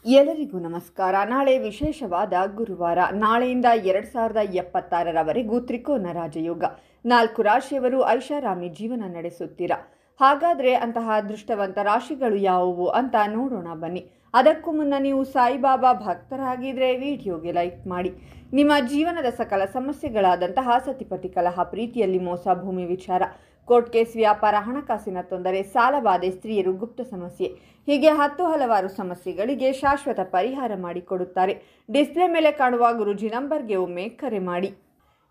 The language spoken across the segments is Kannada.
ಎಲ್ಲರಿಗೂ ನಮಸ್ಕಾರ. ನಾಳೆ ವಿಶೇಷವಾದ ಗುರುವಾರ. ನಾಳೆಯಿಂದ 2076ರವರೆಗೂ ತ್ರಿಕೋನ ರಾಜಯೋಗ. 4 ರಾಶಿಯವರು ಐಷಾರಾಮಿ ಜೀವನ ನಡೆಸುತ್ತೀರಾ. ಹಾಗಾದರೆ ಅಂತಹ ಅದೃಷ್ಟವಂತ ರಾಶಿಗಳು ಯಾವುವು ಅಂತ ನೋಡೋಣ ಬನ್ನಿ. ಅದಕ್ಕೂ ಮುನ್ನ ನೀವು ಸಾಯಿಬಾಬಾ ಭಕ್ತರಾಗಿದ್ದರೆ ವಿಡಿಯೋಗೆ ಲೈಕ್ ಮಾಡಿ. ನಿಮ್ಮ ಜೀವನದ ಸಕಲ ಸಮಸ್ಯೆಗಳಾದಂತಹ ಸತಿಪತಿ ಕಲಹ, ಪ್ರೀತಿಯಲ್ಲಿ ಮೋಸ, ಭೂಮಿ ವಿಚಾರ, ಕೋರ್ಟ್ ಕೇಸ್, ವ್ಯಾಪಾರ, ಹಣಕಾಸಿನ ತೊಂದರೆ, ಸಾಲಬಾಧೆ, ಸ್ತ್ರೀಯರು, ಗುಪ್ತ ಸಮಸ್ಯೆ, ಹೀಗೆ ಹಲವಾರು ಸಮಸ್ಯೆಗಳಿಗೆ ಶಾಶ್ವತ ಪರಿಹಾರ ಮಾಡಿಕೊಡುತ್ತಾರೆ. ಡಿಸ್ಪ್ಲೇ ಮೇಲೆ ಕಾಣುವ ಗುರೂಜಿ ನಂಬರ್ಗೆ ಒಮ್ಮೆ ಕರೆ ಮಾಡಿ.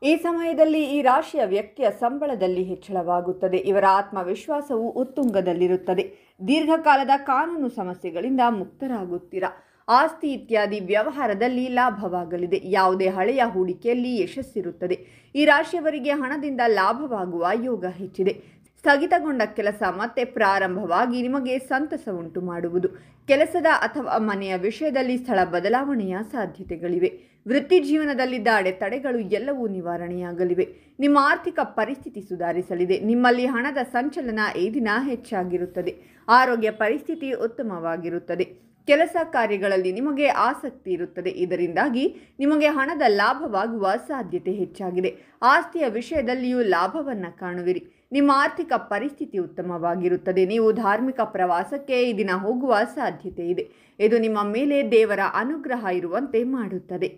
ಈ ಸಮಯದಲ್ಲಿ ಈ ರಾಶಿಯ ವ್ಯಕ್ತಿಯ ಸಂಬಳದಲ್ಲಿ ಹೆಚ್ಚಳವಾಗುತ್ತದೆ. ಇವರ ಆತ್ಮವಿಶ್ವಾಸವು ಉತ್ತುಂಗದಲ್ಲಿರುತ್ತದೆ. ದೀರ್ಘಕಾಲದ ಕಾನೂನು ಸಮಸ್ಯೆಗಳಿಂದ ಮುಕ್ತರಾಗುತ್ತೀರಾ. ಆಸ್ತಿ ಇತ್ಯಾದಿ ವ್ಯವಹಾರದಲ್ಲಿ ಲಾಭವಾಗಲಿದೆ. ಯಾವುದೇ ಹಳೆಯ ಹೂಡಿಕೆಯಲ್ಲಿ ಯಶಸ್ಸಿರುತ್ತದೆ. ಈ ರಾಶಿಯವರಿಗೆ ಹಣದಿಂದ ಲಾಭವಾಗುವ ಯೋಗ ಹೆಚ್ಚಿದೆ. ಸ್ಥಗಿತಗೊಂಡ ಕೆಲಸ ಮತ್ತೆ ಪ್ರಾರಂಭವಾಗಿ ನಿಮಗೆ ಸಂತಸ ಉಂಟು ಮಾಡುವುದು. ಕೆಲಸದ ಅಥವಾ ಮನೆಯ ವಿಷಯದಲ್ಲಿ ಸ್ಥಳ ಬದಲಾವಣೆಯ ಸಾಧ್ಯತೆಗಳಿವೆ. ವೃತ್ತಿ ಜೀವನದಲ್ಲಿದ್ದ ಅಡೆತಡೆಗಳು ಎಲ್ಲವೂ ನಿವಾರಣೆಯಾಗಲಿವೆ. ನಿಮ್ಮ ಆರ್ಥಿಕ ಪರಿಸ್ಥಿತಿ ಸುಧಾರಿಸಲಿದೆ. ನಿಮ್ಮಲ್ಲಿ ಹಣದ ಸಂಚಲನ ಈ ದಿನ ಹೆಚ್ಚಾಗಿರುತ್ತದೆ. ಆರೋಗ್ಯ ಪರಿಸ್ಥಿತಿ ಉತ್ತಮವಾಗಿರುತ್ತದೆ. ಕೆಲಸ ಕಾರ್ಯಗಳಲ್ಲಿ ನಿಮಗೆ ಆಸಕ್ತಿ ಇರುತ್ತದೆ. ಇದರಿಂದಾಗಿ ನಿಮಗೆ ಹಣದ ಲಾಭವಾಗುವ ಸಾಧ್ಯತೆ ಹೆಚ್ಚಾಗಿದೆ. ಆಸ್ತಿಯ ವಿಷಯದಲ್ಲಿಯೂ ಲಾಭವನ್ನು ಕಾಣುವಿರಿ. ನಿಮ್ಮ ಆರ್ಥಿಕ ಪರಿಸ್ಥಿತಿ ಉತ್ತಮವಾಗಿರುತ್ತದೆ. ನೀವು ಧಾರ್ಮಿಕ ಪ್ರವಾಸಕ್ಕೆ ಈ ದಿನ ಹೋಗುವ ಸಾಧ್ಯತೆ ಇದೆ. ಇದು ನಿಮ್ಮ ಮೇಲೆ ದೇವರ ಅನುಗ್ರಹ ಇರುವಂತೆ ಮಾಡುತ್ತದೆ.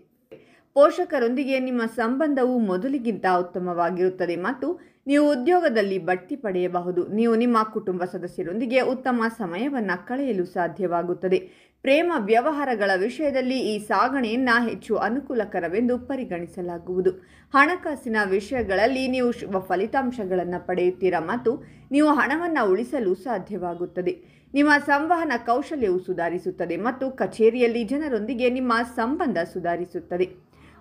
ಪೋಷಕರೊಂದಿಗೆ ನಿಮ್ಮ ಸಂಬಂಧವು ಮೊದಲಿಗಿಂತ ಉತ್ತಮವಾಗಿರುತ್ತದೆ ಮತ್ತು ನೀವು ಉದ್ಯೋಗದಲ್ಲಿ ಬಡ್ತಿ ಪಡೆಯಬಹುದು. ನೀವು ನಿಮ್ಮ ಕುಟುಂಬ ಸದಸ್ಯರೊಂದಿಗೆ ಉತ್ತಮ ಸಮಯವನ್ನು ಕಳೆಯಲು ಸಾಧ್ಯವಾಗುತ್ತದೆ. ಪ್ರೇಮ ವ್ಯವಹಾರಗಳ ವಿಷಯದಲ್ಲಿ ಈ ಸಾಗಣೆಯನ್ನು ಹೆಚ್ಚು ಅನುಕೂಲಕರವೆಂದು ಪರಿಗಣಿಸಲಾಗುವುದು. ಹಣಕಾಸಿನ ವಿಷಯಗಳಲ್ಲಿ ನೀವು ಶುಭ ಫಲಿತಾಂಶಗಳನ್ನು ಪಡೆಯುತ್ತೀರಾ ಮತ್ತು ನೀವು ಹಣವನ್ನು ಉಳಿಸಲು ಸಾಧ್ಯವಾಗುತ್ತದೆ. ನಿಮ್ಮ ಸಂವಹನ ಕೌಶಲ್ಯವು ಸುಧಾರಿಸುತ್ತದೆ ಮತ್ತು ಕಚೇರಿಯಲ್ಲಿ ಜನರೊಂದಿಗೆ ನಿಮ್ಮ ಸಂಬಂಧ ಸುಧಾರಿಸುತ್ತದೆ.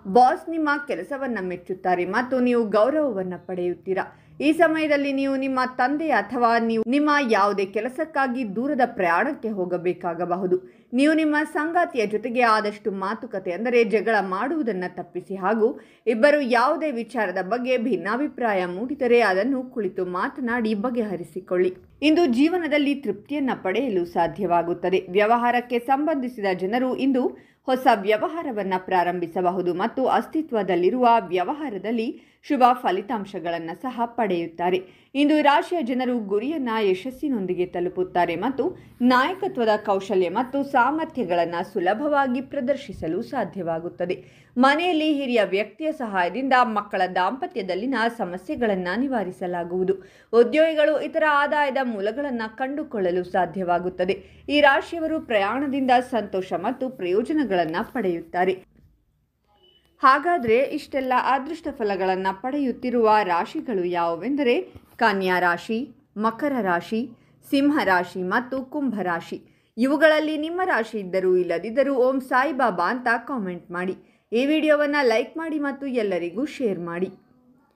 ಬಾಸ್ ನಿಮ್ಮ ಕೆಲಸವನ್ನು ಮೆಚ್ಚುತ್ತಾರೆ ಮತ್ತು ನೀವು ಗೌರವವನ್ನು ಪಡೆಯುತ್ತೀರಾ. ಈ ಸಮಯದಲ್ಲಿ ನೀವು ನಿಮ್ಮ ತಂದೆ ಅಥವಾ ನೀವು ನಿಮ್ಮ ಯಾವುದೇ ಕೆಲಸಕ್ಕಾಗಿ ದೂರದ ಪ್ರಯಾಣಕ್ಕೆ ಹೋಗಬೇಕಾಗಬಹುದು. ನೀವು ನಿಮ್ಮ ಸಂಗಾತಿಯ ಜೊತೆಗೆ ಆದಷ್ಟು ಮಾತುಕತೆ ಅಂದರೆ ಜಗಳ ಮಾಡುವುದನ್ನು ತಪ್ಪಿಸಿ ಹಾಗೂ ಇಬ್ಬರು ಯಾವುದೇ ವಿಚಾರದ ಬಗ್ಗೆ ಭಿನ್ನಾಭಿಪ್ರಾಯ ಮೂಡಿದರೆ ಅದನ್ನು ಕುಳಿತು ಮಾತನಾಡಿ ಬಗೆಹರಿಸಿಕೊಳ್ಳಿ. ಇಂದು ಜೀವನದಲ್ಲಿ ತೃಪ್ತಿಯನ್ನು ಪಡೆಯಲು ಸಾಧ್ಯವಾಗುತ್ತದೆ. ವ್ಯವಹಾರಕ್ಕೆ ಸಂಬಂಧಿಸಿದ ಜನರು ಇಂದು ಹೊಸ ವ್ಯವಹಾರವನ್ನು ಪ್ರಾರಂಭಿಸಬಹುದು ಮತ್ತು ಅಸ್ತಿತ್ವದಲ್ಲಿರುವ ವ್ಯವಹಾರದಲ್ಲಿ ಶುಭ ಫಲಿತಾಂಶಗಳನ್ನು ಸಹ ಪಡೆಯುತ್ತಾರೆ. ಇಂದು ರಾಶಿಯ ಜನರು ಗುರಿಯನ್ನು ಯಶಸ್ಸಿನೊಂದಿಗೆ ತಲುಪುತ್ತಾರೆ ಮತ್ತು ನಾಯಕತ್ವದ ಕೌಶಲ್ಯ ಮತ್ತು ಸಾಮರ್ಥ್ಯಗಳನ್ನು ಸುಲಭವಾಗಿ ಪ್ರದರ್ಶಿಸಲು ಸಾಧ್ಯವಾಗುತ್ತದೆ. ಮನೆಯಲ್ಲಿ ಹಿರಿಯ ವ್ಯಕ್ತಿಯ ಸಹಾಯದಿಂದ ಮಕ್ಕಳ ದಾಂಪತ್ಯದಲ್ಲಿನ ಸಮಸ್ಯೆಗಳನ್ನು ನಿವಾರಿಸಲಾಗುವುದು. ಉದ್ಯೋಗಿಗಳು ಇತರ ಆದಾಯದ ಮೂಲಗಳನ್ನು ಕಂಡುಕೊಳ್ಳಲು ಸಾಧ್ಯವಾಗುತ್ತದೆ. ಈ ರಾಶಿಯವರು ಪ್ರಯಾಣದಿಂದ ಸಂತೋಷ ಮತ್ತು ಪ್ರಯೋಜನಗಳನ್ನು ಪಡೆಯುತ್ತಾರೆ. ಹಾಗಾದರೆ ಇಷ್ಟೆಲ್ಲ ಅದೃಷ್ಟ ಫಲಗಳನ್ನು ಪಡೆಯುತ್ತಿರುವ ರಾಶಿಗಳು ಯಾವುವೆಂದರೆ ಕನ್ಯಾ ರಾಶಿ, ಮಕರ ರಾಶಿ, ಸಿಂಹ ರಾಶಿ ಮತ್ತು ಕುಂಭ ರಾಶಿ. ಇವುಗಳಲ್ಲಿ ನಿಮ್ಮ ರಾಶಿ ಇದ್ದರೂ ಇಲ್ಲದಿದ್ದರೂ ಓಂ ಸಾಯಿಬಾಬಾ ಅಂತ ಕಾಮೆಂಟ್ ಮಾಡಿ. ಈ ವಿಡಿಯೋವನ್ನು ಲೈಕ್ ಮಾಡಿ ಮತ್ತು ಎಲ್ಲರಿಗೂ ಶೇರ್ ಮಾಡಿ.